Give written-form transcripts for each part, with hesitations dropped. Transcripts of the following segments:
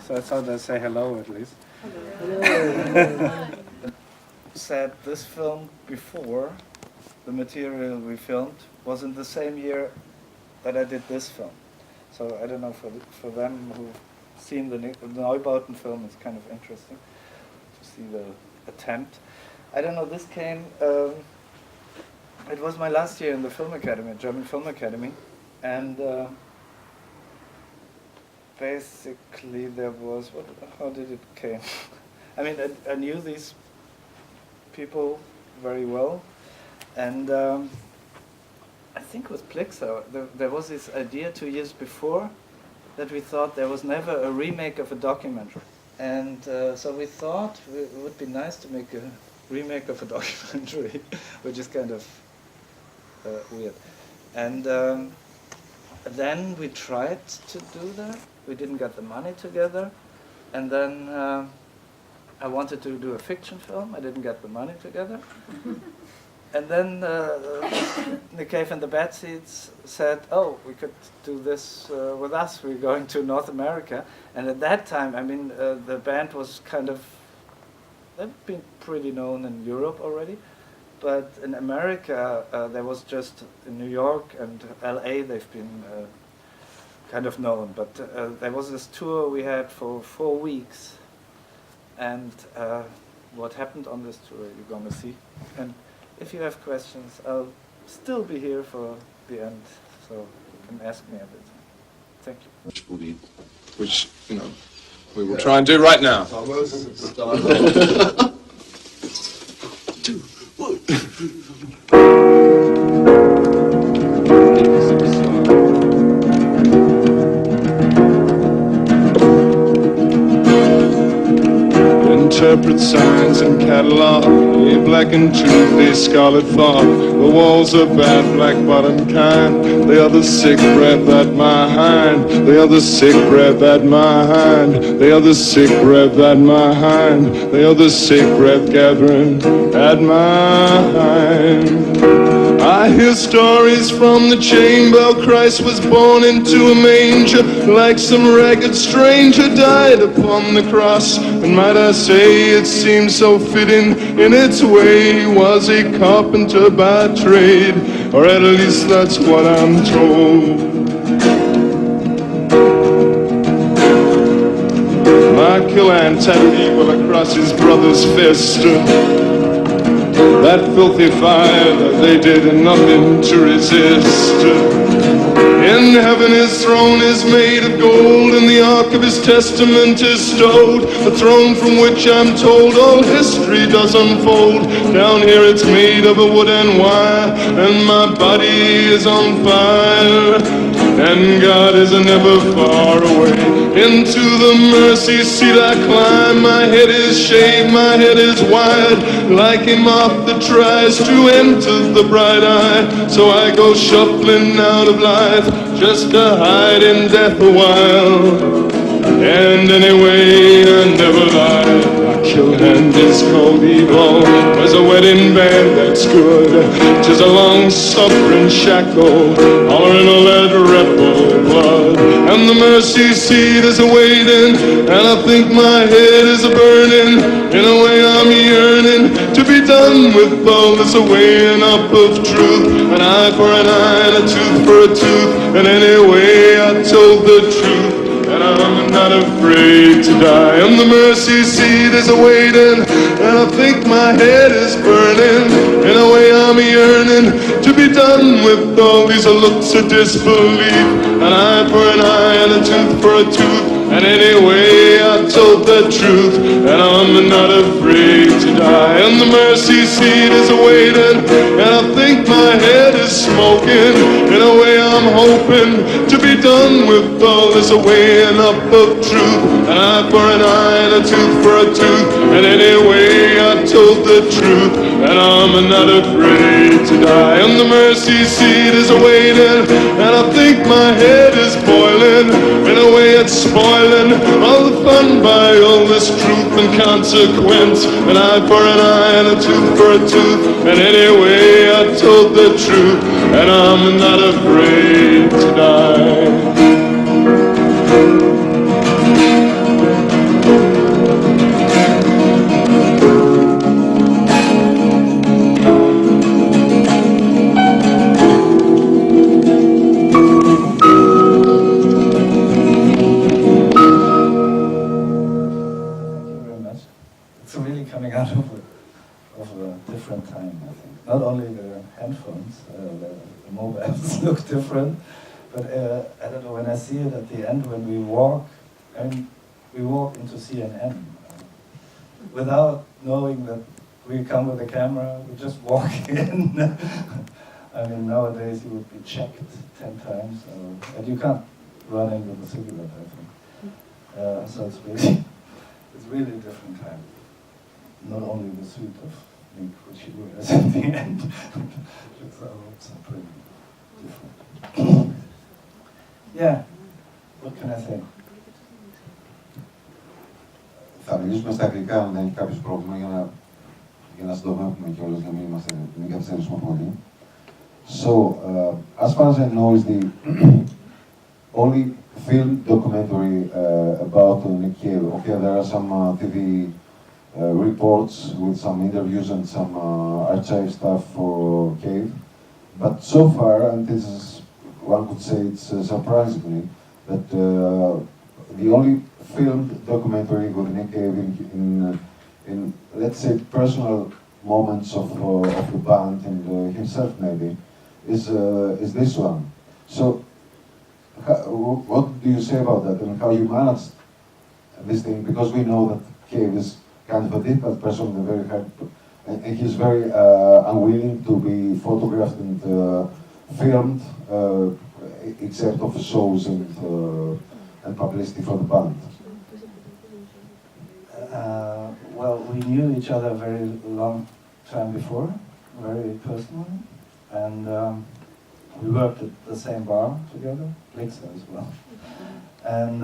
so I thought I'd say hello at least. Hello. Said this film before, the material we filmed was in the same year that I did this film. So I don't know, for them who've seen the Neubauten film, it's kind of interesting to see the attempt. I don't know, this came, it was my last year in the Film Academy, German Film Academy, and basically there was, how did it came? I mean, I knew these people very well, and I think with Plixer, there was this idea 2 years before that we thought there was never a remake of a documentary. And so we thought it would be nice to make a remake of a documentary, which is kind of weird. And then we tried to do that. We didn't get the money together. And then I wanted to do a fiction film. I didn't get the money together. And then The Cave and the Bad Seeds said, oh, we could do this with us. We're going to North America. And at that time, I mean, the band was kind of, they'd been pretty known in Europe already. But in America, there was just, in New York and LA, they've been kind of known. But there was this tour we had for 4 weeks. And what happened on this tour, you're going to see. And if you have questions, I'll still be here for the end, so you can ask me everything. Thank you. Which, you know, we will try and do right now. Interpret signs and catalog, a black and truth, a scarlet fog. The walls are bad, black bottom kind. They are the sick breath at my hind. They are the sick breath at my hind. They are the sick breath at my hind. They are the sick breath gathering at my hind. I hear stories from the chamber. Christ was born into a manger, like some ragged stranger died upon the cross. And might I say, it seems so fitting in its way. He was a carpenter by trade, or at least that's what I'm told. Michael Ann tattooed evil across his brother's fist. That filthy fire that they did nothing to resist. In heaven his throne is made of gold, and the ark of his testament is stowed. A throne from which I'm told all history does unfold. Down here it's made of a wood and wire, and my body is on fire. And God is never far away. Into the mercy seat I climb. My head is shaved, my head is wide, like a moth that tries to enter the bright eye. So I go shuffling out of life, just to hide in death a while. And anyway, I never lie. I kill and is called evil. There's a wedding band that's good. 'Tis a long-suffering shackle, hollering a lead rebel blood. And the mercy seat is a-waiting, and I think my head is a-burning. In a way I'm yearning to be done with all this weighing up of truth. An eye for an eye and a tooth for a tooth. And anyway I told the truth, and I'm not afraid to die. And the mercy seat is a-waiting, and I think my head is burning. In a way I'm yearning to be done with all these looks of disbelief. An eye for an eye and a tooth for a tooth. And anyway I told the truth, and I'm not afraid to die. And the mercy seat is a-waiting, and I think my head is smoking. In a way I'm hoping to be done with all this weighing up of truth. An eye for an eye and a tooth for a tooth. And anyway I told the truth, and I'm not afraid to die. And the mercy seat is a-waiting, and I think my head is boiling. In a way it's spoiling all the fun by all this truth and consequence. An eye for an eye and a tooth for a tooth. And anyway I told the truth, and I'm not afraid to die. of a different time, I think. Not only the handphones, the mobiles look different, but I don't know, when I see it at the end, when we walk, we walk into CNN without knowing that we come with a camera, we just walk in. I mean, nowadays you would be checked 10 times, and you can't run in with a cigarette, I think. So it's really a different time. Not only the suit of Nick, which he wears at the end, it's also pretty different. Yeah, what can I say? Θα μιλήσουμε στα αγγλικά, αν δεν έχει κάποιος πρόβλημα, για να συντομεύουμε κιόλας, για να μην καθυστερήσουμε πολύ. So, as far as I know, is the only film documentary about Nick Cave. Okay, there are some TV reports with some interviews and some archive stuff for Cave. But so far, and this is, one could say it's surprisingly, that the only filmed documentary with Nick Cave in let's say, personal moments of the band and himself maybe, is this one. So, what do you say about that and how you managed this thing? Because we know that Cave is kind of a difficult person, and very hard, and he's very unwilling to be photographed and filmed, except of shows and publicity for the band. Well, we knew each other a very long time before, very personally, and we worked at the same bar together, Blixer as well. And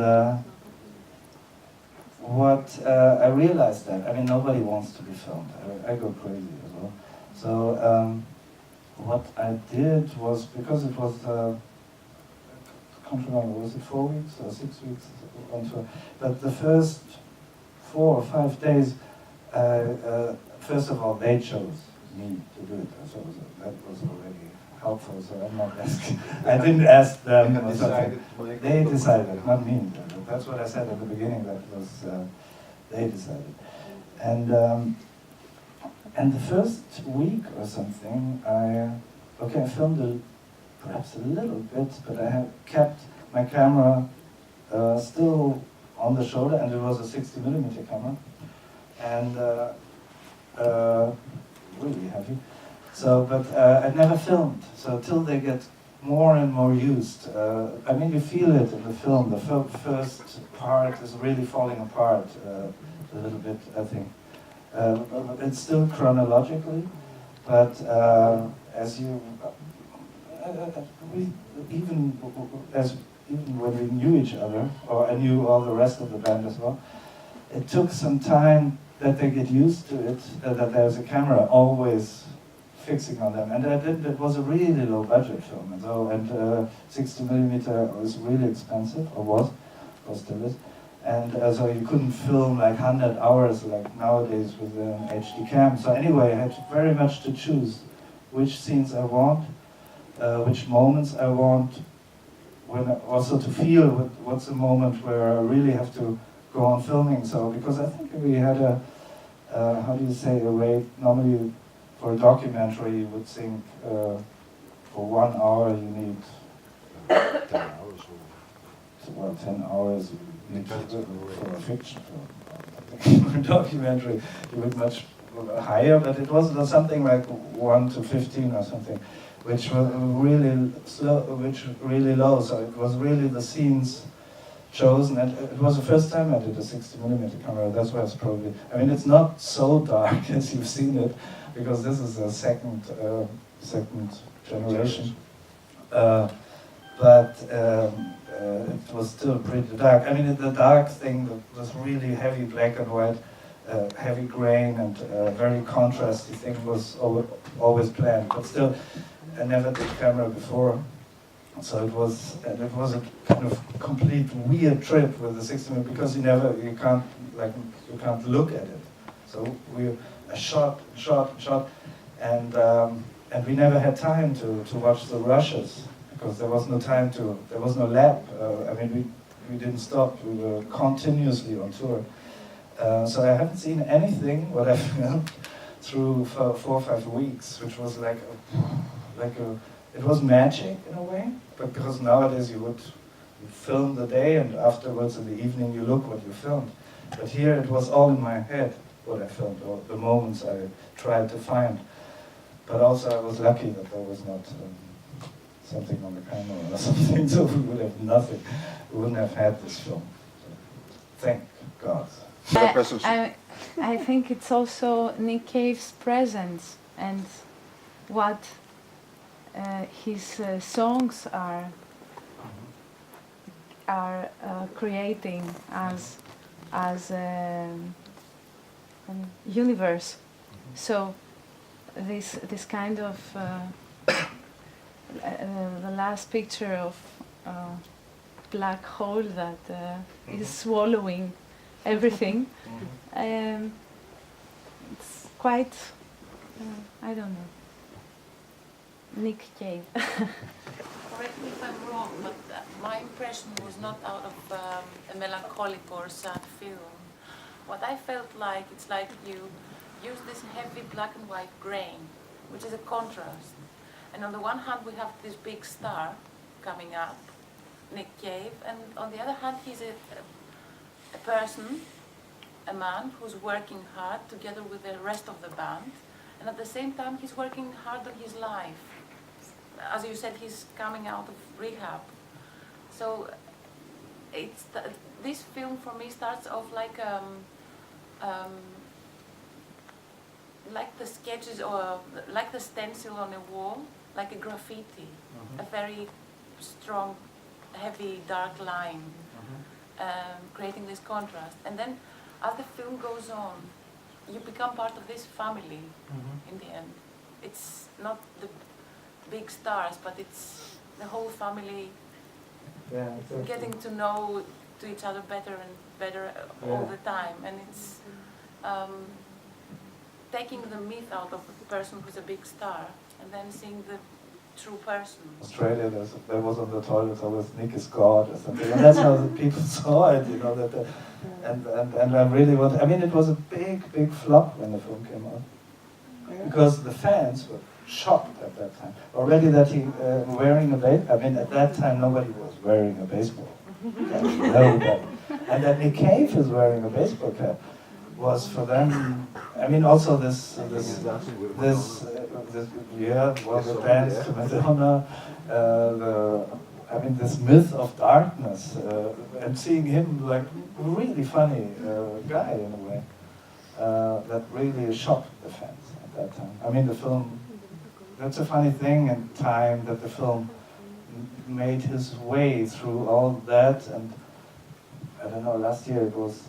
I realized that, I mean, nobody wants to be filmed. I go crazy as well. So what I did was, because it was, I can't remember, was it 4 weeks or 6 weeks on tour? But the first 4 or 5 days, first of all, they chose me to do it. So that was already helpful, so I'm not asking. I didn't ask them or something. They decided, not me. That's what I said at the beginning, that was, they decided. And the first week or something, I filmed perhaps a little bit, but I had kept my camera still on the shoulder, and it was a 60mm camera, and really heavy. So, but I never filmed. So till they get more and more used. I mean, you feel it in the film. The first part is really falling apart a little bit, I think. It's still chronologically, but even when we knew each other, or I knew all the rest of the band as well, it took some time that they get used to it, that there's a camera always fixing on them. And it was a really low budget film, and 60mm was really expensive, or still is. And so you couldn't film like 100 hours like nowadays with an HD cam. So anyway, I had very much to choose which scenes I want, which moments I want, also to feel what's the moment where I really have to go on filming. So, because I think we had how do you say, a way, normally for a documentary you would think for 1 hour you need 10 hours. Well, 10 hours you need for a fiction film. For a documentary you would much higher, but it was something like 1 to 15 or something, which was really slow, really low. So it was really the scenes chosen, and it was the first time I did a 60mm camera. That's why it's probably, I mean, it's not so dark as you've seen it, because this is a second generation. But it was still pretty dark. I mean, the dark thing was really heavy black and white, heavy grain, and very contrasty thing was always planned. But still, I never did camera before, so it was a kind of complete weird trip with the 60mm, because you can't look at it. So we shot, and we never had time to watch the rushes, because there was no time there was no lab. I mean, we didn't stop. We were continuously on tour. So I haven't seen anything what I filmed through for 4 or 5 weeks, which was it was magic in a way, but because nowadays you film the day and afterwards in the evening you look what you filmed. But here it was all in my head, what I filmed, or the moments I tried to find. But also I was lucky that there was not something on the camera or something, so we would have nothing. We wouldn't have had this film. So, thank God. I think it's also Nick Cave's presence and what his songs are creating as a universe. So this kind of the last picture of black hole that is swallowing everything. It's quite, I don't know, Nick Cave. Correct me if I'm wrong, but my impression was not out of a melancholic or sad film. What I felt like, it's like you use this heavy black and white grain, which is a contrast. And on the one hand, we have this big star coming up, Nick Cave, and on the other hand, he's a person, a man who's working hard together with the rest of the band, and at the same time, he's working hard on his life. As you said, he's coming out of rehab. So it's this film for me starts off like the sketches or like the stencil on a wall, like a graffiti, a very strong, heavy, dark line, creating this contrast. And then as the film goes on, you become part of this family in the end. It's not the big stars, but it's the whole family getting to know to each other better and better all the time. And it's taking the myth out of the person who's a big star and then seeing the true person. Australia, there was on the toilets always Nick is God or something, and that's how the people saw it, you know. And I really I mean, it was a big flop when the film came out, because the fans were shocked at that time. Already that he wearing a baseball. I mean, at that time nobody was wearing a baseball cap. Nobody. And that Nick Cave is wearing a baseball cap was for them. I mean, also the bands to Madonna, I mean, this myth of darkness, and seeing him like really funny guy in a way, that really shocked the fans at that time. I mean, the film, that's a funny thing in time, that the film made his way through all that, and I don't know, last year it was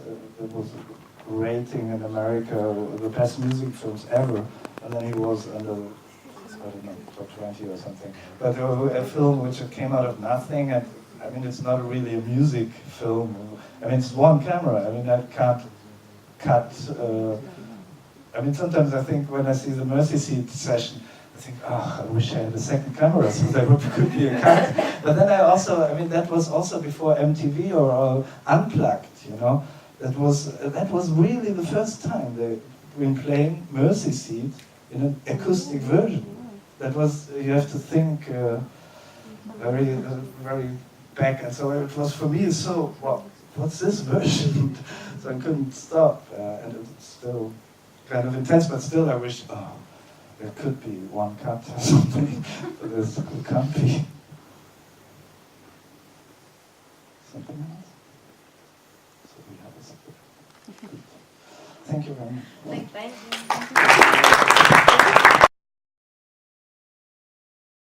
rating in America, the best music films ever, and then he was under, I don't know, top 20 or something. But a film which came out of nothing, and I mean, it's not really a music film. I mean, it's one camera. I mean, I can't cut. I mean, sometimes I think when I see the Mercy Seat session, I think, oh, I wish I had a second camera so there could be a cut. But then I mean, that was also before MTV or Unplugged, you know. That was really the first time they've been playing Mercy Seat in an acoustic version. That was, you have to think very back, and so it was for me so, well, what's this version? So I couldn't stop, and it's still kind of intense, but still I wish, oh, there could be one cut or something, but there can't be. Something else? So we have a second. Thank you very much. Thank you.